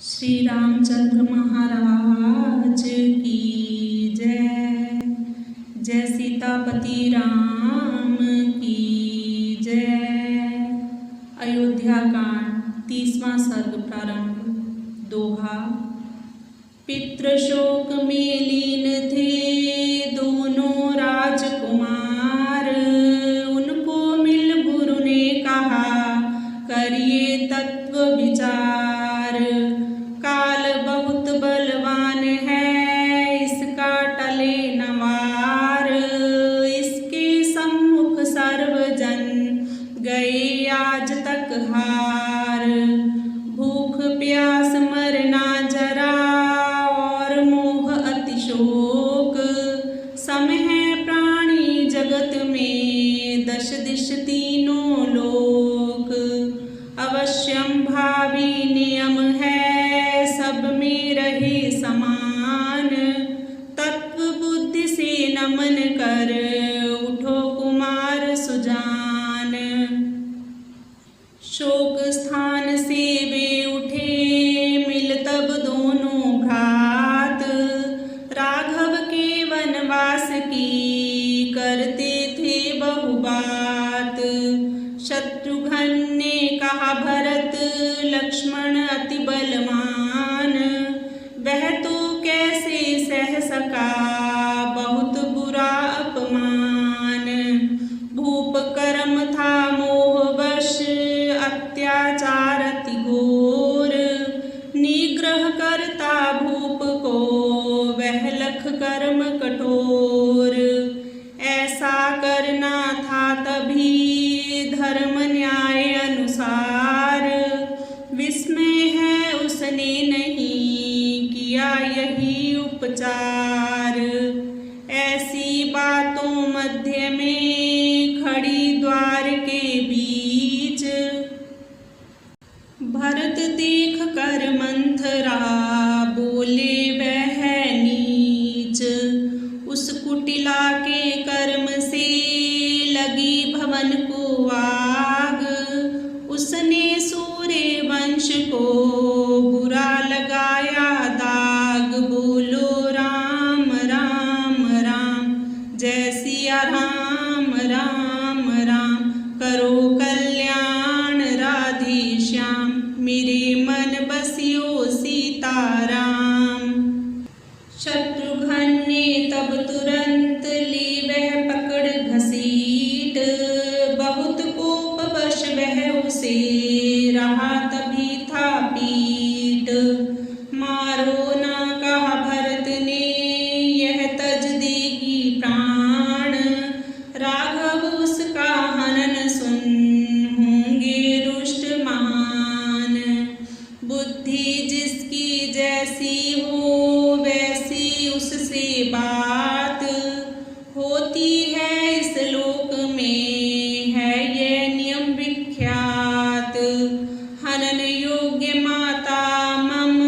श्री रामचंद्र महाराज की जय। जय सीतापति राम की जय। अयोध्या कांड 30वां सर्ग प्रारंभ। दोहा। पितृशोक में लीन थे दोनों राजकुमार, उनको मिल गुरु ने कहा करिए तत्व विचार। काल बहुत बलवान है इसका टले नवार, इसके सम्मुख सर्वजन गए आज तक हार। भूख प्यास मरना जरा और मोह अतिशोक, सम है प्राणी जगत में दश दिश तीनों लोक। अवश्यम भावी नियम है सब में रहे समान, तत्व बुद्धि से नमन कर उठो कुमार सुजान। शोक स्थान से वे उठे मिल तब दोनों भ्रात, राघव के वनवास की करते थे बहुबात। शत्रुघ्न ने कहा भरत लक्ष्मण अति बलवान, वह तो कैसे सह सका बहुत बुरा अपमान। भूप कर्म था मोहवश अत्याचार अति घोर, निग्रह करता भूप को वह लख कर्म कठोर। ऐसा करना था तभी धर्म न्याय अनुसार, विस्मय है उसने नहीं किया यही उपचार। ऐसी बातों मध्य में खड़ी द्वार के बीच, भरत देख कर मंथरा बोले वह नीच। उस कुटिला के कर्म से लगी भवन को आग, उसने सूर्य वंश को बुरा लगाया दाग। बोलो राम राम राम, जय सिया राम राम राम। करो कल्याण राधे श्याम, मेरे मन बसियो सीताराम। शत्रुघ्न ने तब तुरंत ली वह पकड़ घसीट, बहुत कोप वश वह उसे रहा तभी था पीट। मारो ना कहा भरत ने यह तज देगी प्राण, राघव उसका हनन सुन होंगे रुष्ट महान। बुद्धि जिसकी जैसी हो वैसी उससे बात, होती है इस लोक में है ये नियम विख्यात। हनन योग्य माता मम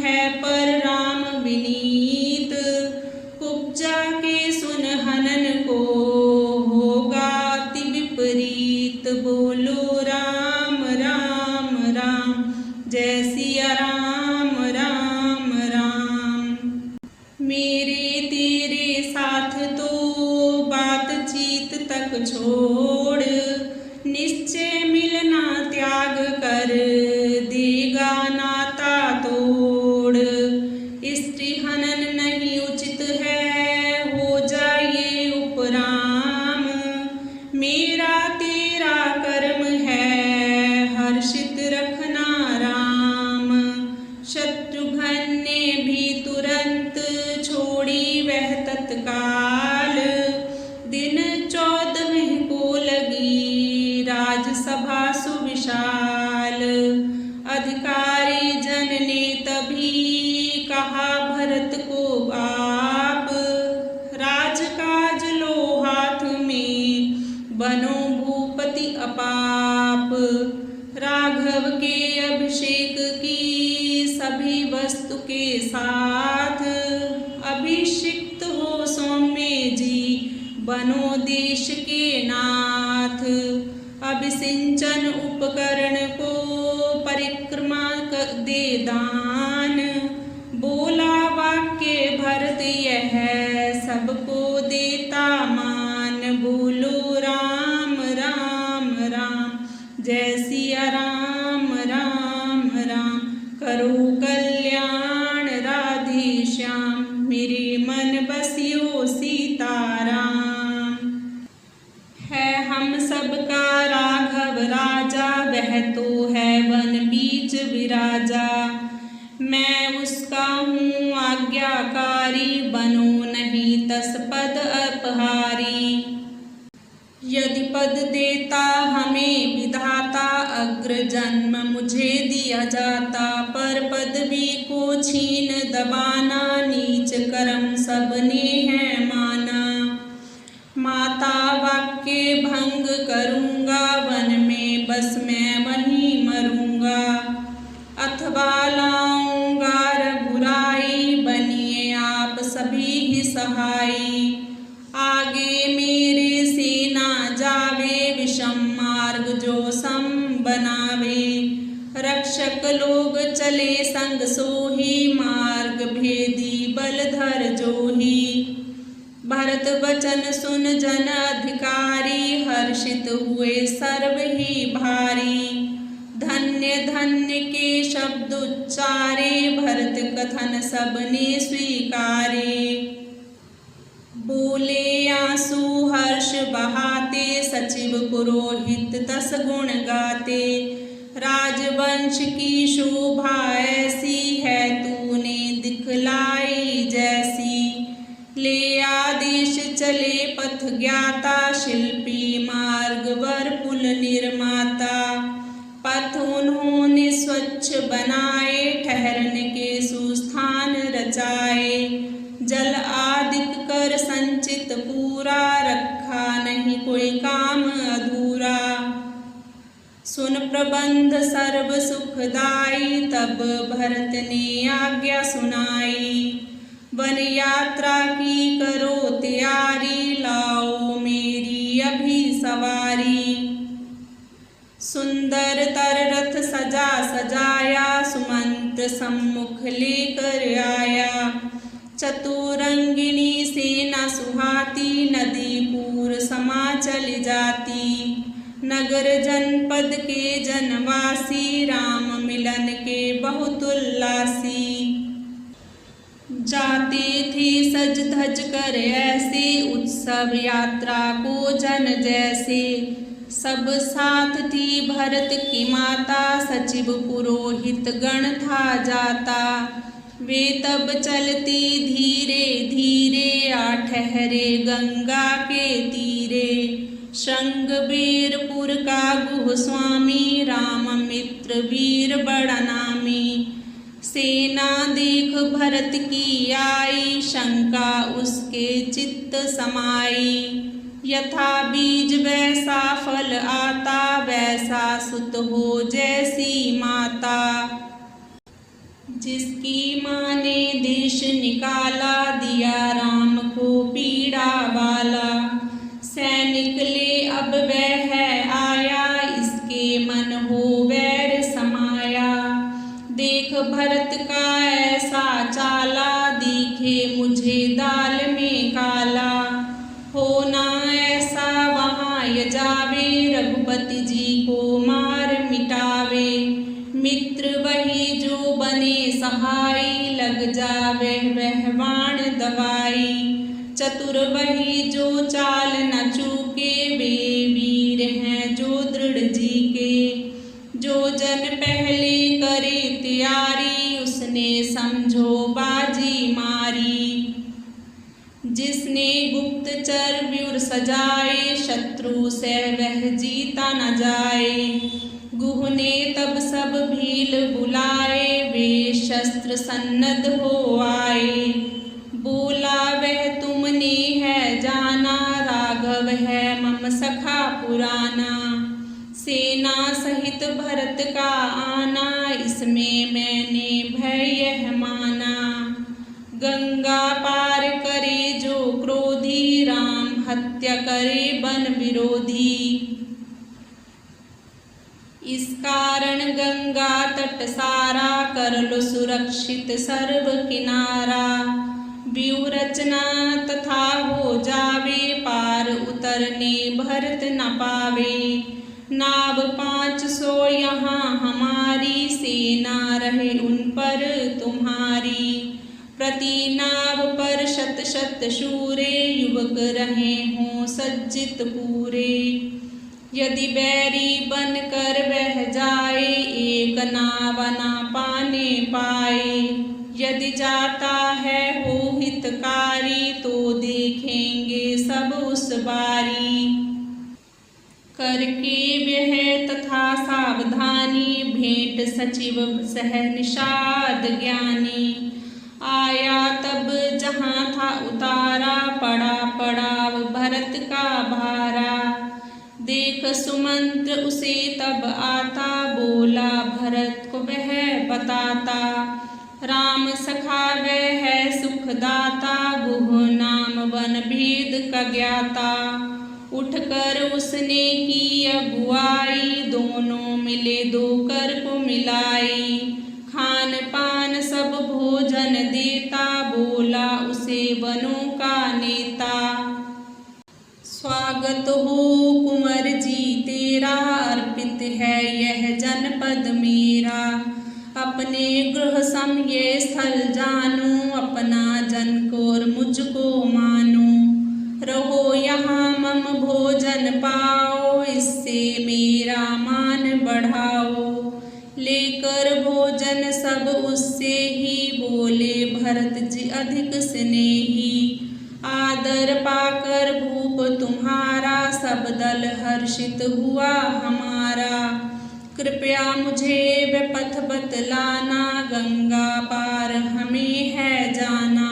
है पर राम विनीत, कुब्जा के सुन हनन को होगा अति विपरीत। बोलो राम राम राम, जय सिया राम राम राम। मेरे तेरे साथ तो बातचीत तक छोड़, निश्चय मिलना त्याग कर देगा नाता तोड़। स्त्री हनन नहीं उचित है हो जाइए उपराम, मेरा तेरा कर्म है हर्षित रखना राम। शत्रुघ्न ने भी तुरंत छोड़ी वह तत्काल, दिन 14वें को लगी राजसभा सुविशाल। अधिकारी जन ने तभी कहा भरत को आप, राजकाज लो हाथ में बनो भूपति अपाप। राघव के अभिषेक की सभी वस्तु के साथ, अभिषिक्त हो सौम्य जी बनो देश के नाथ। अभिसिंचन उपकरण को परिक्रमा दे दान। बोला वाक्य भरत यह सबको देता मान। बोलो राम राम राम, जय सिया राम राम राम। करो कल्याण राधे श्याम, मेरे मन बसियो सीताराम। है हम सबका राघव राजा, वह तो है वन बीच विराजा। मैं उसका हूँ आज्ञाकारी, बनो नहीं तस पद अपहारी। यदि पद देता हमें विधाता, अग्र जन्म मुझे दिया जाता। पर पदवी को छीन दबाना, नीच कर्म सबने है माना। माता वाक्य भंग करूँगा, वन में बस मैं वहीं मरूँगा। अथवा लाऊंगा रघुराई, बनिए आप सभी ही सहाई। आगे मेरे सेना जावे, विषम मार्ग जो सम बनावे। रक्षक लोग चले संग सोही, मार्ग भेदी बलधर जोही। भरत वचन सुन जन अधिकारी, हर्षित हुए सर्व ही भारी। धन्य धन्य के शब्द उच्चारे, भरत कथन सबने स्वीकारे। बोले आंसू हर्ष बहाते, सचिव पुरोहित तस गुण गाते। राजवंश की शोभा ऐसी है, तूने दिखलाई जैसी। ले आदेश चले पथ ज्ञाता, शिल्पी मार्ग वर पुल निर्माता। पथ उन्होंने स्वच्छ बनाए, ठहरने के सुस्थान रचाए। जल आदिक कर संचित पूरा, रखा नहीं कोई काम अधूरा। सुन प्रबंध सर्व सुखदाई, तब भरत ने आज्ञा सुनाई। वन यात्रा की करो तैयारी, लाओ मेरी अभी सवारी। सुंदर तर रथ सजा सजाया, सुमंत्र सम्मुख लेकर आया। चतुरंगिनी सेना सुहाती, नदी पूर समा चल जाती। नगर जनपद के जनवासी, राम मिलन के बहुत उल्लासी। जाते थे सज धज कर ऐसे, उत्सव यात्रा को जन जैसे। सब साथ थी भरत की माता, सचिव पुरोहित गण था जाता। वे तब चलती धीरे धीरे, आ ठहरे गंगा के तीरे। श्रृंगबेरपुर का गुह स्वामी, राम मित्र वीर बड़ा नामी। सेना देख भरत की आई, शंका उसके चित्त समाई। यथा बीज वैसा फल आता, वैसा सुत हो जैसी माता। जिसकी माँ ने देश निकाला, दिया राम को पीड़ा वाला। सैनिक ले अब वह है आया, इसके मन हो वैर समाया। देख भरत का ऐसा चाला, दिखे मुझे दाल में काला। होना ऐसा वहाँ यजावे, रघुपति जी को मार मिटावे। मित्र वही जो बने सहाई, लग जावे वह बाण दवाई। चतुर वही जो चाल न चूके, वे वीर हैं जो दृढ़ जी के। जो जन पहले करे तैयारी, उसने समझो बाजी मारी। जिसने गुप्तचर व्यूह सजाए, शत्रु से वह जीता न जाए। गुह ने तब सब भील बुलाए, वे शस्त्र सन्नद्ध हो आए। बोला वह तुमने है जाना, राघव है मम सखा पुराना। सेना सहित भरत का आना, इसमें मैंने भय यह माना। गंगा पार करे जो क्रोधी, राम हत्या करे बन विरोधी। इस कारण गंगा तट सारा, कर लो सुरक्षित सर्व किनारा। व्यूह रचना तथा हो जावे पार, उतरने भरत न पावे। नाव 500 यहाँ हमारी, सेना रहे उन पर तुम्हारी। प्रति नाव पर शत शत शूरे, युवक रहे हों सज्जित पूरे। यदि बैरी बन कर बह जाए, एक नाव ना पाने पाए। यदि जाता है हो हितकारी, तो देखेंगे सब उस बारी। करके व्यय तथा सावधानी, भेंट सचिव सह निषाद ज्ञानी। आया तब जहाँ था उतारा, पड़ा पड़ाव भरत का भारा। देख सुमंत्र उसे तब आता, बोला भरत को वह बताता। राम सखा वह है सुखदाता, गुह नाम वन भेद का ज्ञाता। उठकर उसने की अगुआई, दोनों मिले दो कर को मिलाई। खान पान सब भोजन देता, बोला उसे वनों का नेता। स्वागत हो कुंवर जी तेरा, अर्पित है यह जनपद मेरा। अपने गृह सम ये स्थल जानू, अपना जन को और मुझको मानो। रहो यहाँ मम भोजन पाओ, इससे मेरा मान बढ़ाओ। लेकर भोजन सब उससे ही, बोले भरत जी अधिक स्नेही। आदर पाकर भूप तुम्हारा, सब दल हर्षित हुआ हमारा। कृपया मुझे वे पथ बतलाना, गंगा पार हमें है जाना।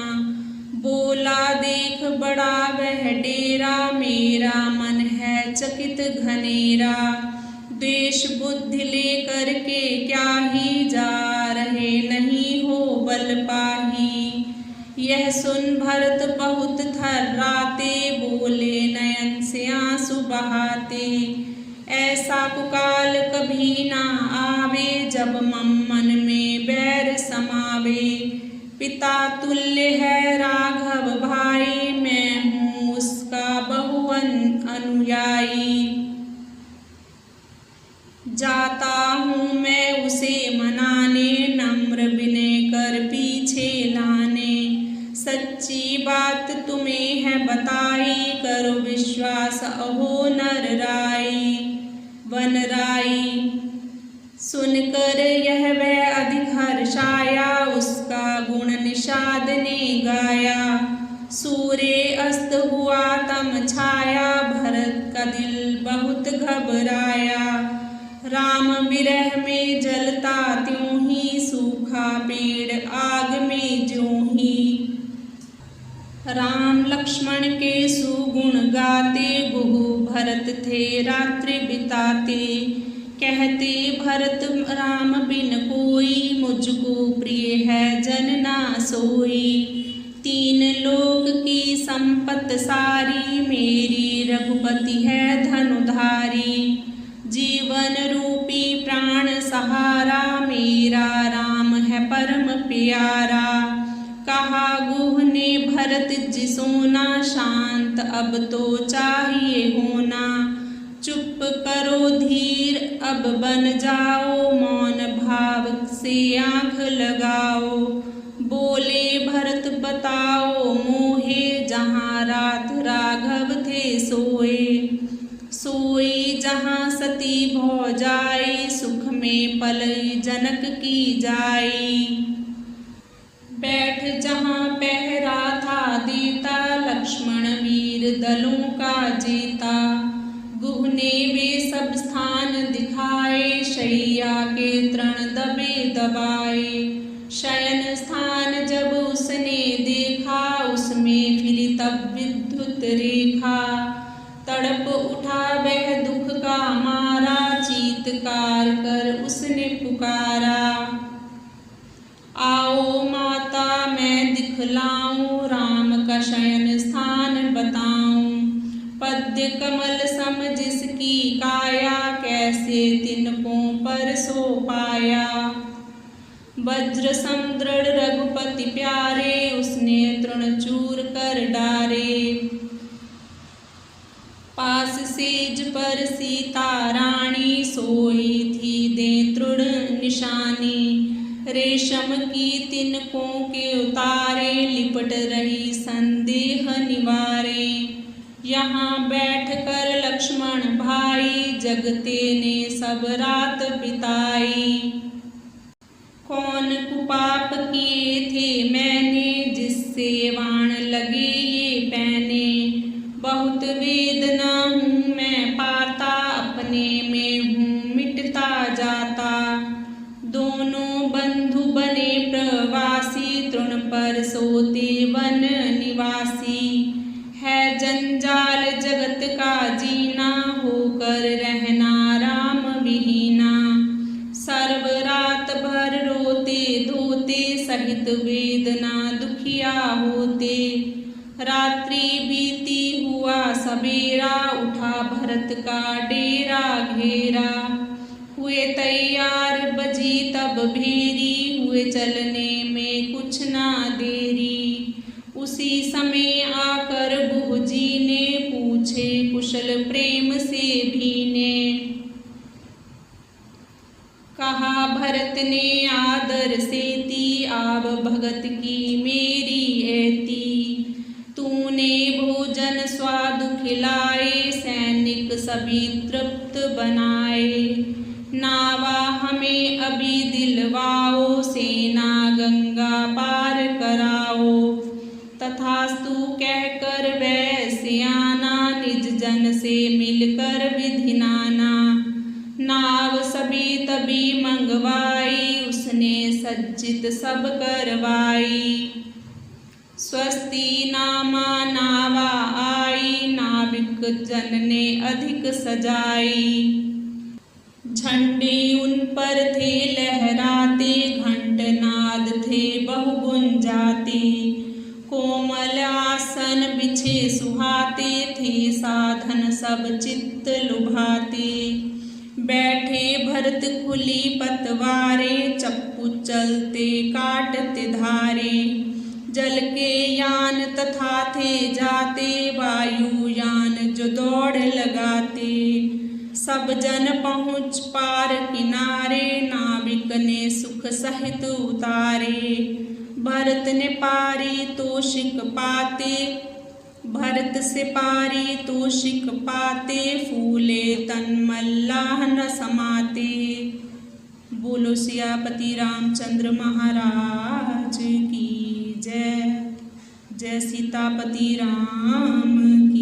बोला देख बड़ा वह डेरा, मेरा मन है चकित घनेरा। द्वेष बुद्धि लेकर के क्या ही जा रहे, नहीं हो बल पाही। यह सुन भरत बहुत थर्राते, बोले नयन से आंसू बहाते। ऐसा कुकाल कभी ना आवे, जब मन में बैर समावे। पिता तुल्य है राघव भाई, मैं हूँ उसका बहु अनुयायी। जाता हूँ मैं उसे मनाने, नम्र विनय कर पीछे लाने। सच्ची बात तुम्हें है बताई, करो विश्वास अहो नर राई। वन राई सुनकर यह वह अधिक हर्षाया, उसका गुण निषाद ने गाया। सूर्य अस्त हुआ तम छाया, भरत का दिल बहुत घबराया। राम विरह में जलता त्यों ही, सूखा पेड़ आग में ज्यों ही। राम लक्ष्मण के सुगुण गाते, गुह भरत थे रात्रि बिताते। कहते भरत राम बिन कोई, मुझको प्रिय है जन ना सोई। 3 लोक की संपत सारी, मेरी रघुपति है धनुधारी। जीवन रूपी प्राण सहारा, मेरा राम है परम प्यारा। कहा गुह ने भरत जी सोना, शांत अब तो चाहिए होना। चुप करो धीर अब बन जाओ, मौन भाव से आँख लगाओ। बोले भरत बताओ मोहे, जहाँ रात राघव थे सोए। सोई जहाँ सती भौजाई, सुख में पलई जनक की जाई। बैठ जहाँ पहरा था देता, लक्ष्मण वीर दलों का जीता। गुह ने वे सब स्थान दिखाए, शैया के तृण दबे दबाए। शयन स्थान जब उसने देखा, उसमें फिरी तब विद्युत रेखा। तड़प उठा वह दुख का मारा, चीत्कार कर उसने पुकारा। आओ माता मैं दिखलाऊं, राम का शयन स्थान बताऊं। पद्य कमल सम जिसकी काया, कैसे तिनकों पर वज्र समदृढ़ रघुपति प्यारे, उसने तृण चूर कर डारे। पास सेज पर सीता रानी, सोई थी दे तृण निशानी। रेशम की तिनकों के उतारे, लिपट रही संदेह निवारे। यहाँ बैठ कर लक्ष्मण भाई, जगते ने सब रात बिताई। कौन कुपाप किए थे मैंने, जिससे बाण लगे ये पैने। बहुत वेदना हूँ मैं पाता, अपने में हूँ मिटता जाता। दोनों बंधु बने प्रवासी, तृण पर सोते वन निवासी। है जंजाल जगत का जीना, होकर रहना राम विहीना। सर्व रात भर रोते धोते, सहित वेदना दुखिया होते। रात्रि बीती हुआ सबेरा, उठा भरत का डेरा घेरा। हुए तैयार बजी तब भेरी, हुए चलने में कुछ ना देरी। उसी समय आकर बुहजी ने, पूछे कुशल प्रेम से भीने। कहा भरत ने आदर से ती, आब भगत की मेरी ऐती। तूने भोजन स्वाद खिलाए, सैनिक सभी तृप्त बनाए। नावा हमें अभी दिलवाओ, सेना गंगा पार कराओ। तथास्तु कहकर वैश्याना, निज जन से मिलकर विधि नाना। नाव सभी तभी मंगवाई, उसने सज्जित सब करवाई। स्वस्ति नामा नावा आई, नाविक जन ने अधिक सजाई। झंडे उन पर थे लहराते, घंट नाद थे बहु गुंजाते। कोमल आसन बिछे सुहाते, थे साधन सब चित्त लुभाते। बैठे भरत खुली पतवारे, चप्पू चलते काटते धारे। जल के यान तथा थे जाते, वायुयान जो दौड़ लगाते। सब जन पहुँच पार किनारे, नाविक ने सुख सहित उतारे। भरत ने पारी तोषिक पाते, भरत से पारी तोषिक पाते। फूले तन मल्लाह न समाते। बोलो सियापति रामचंद्र महाराज की जय। जय सीतापति राम की।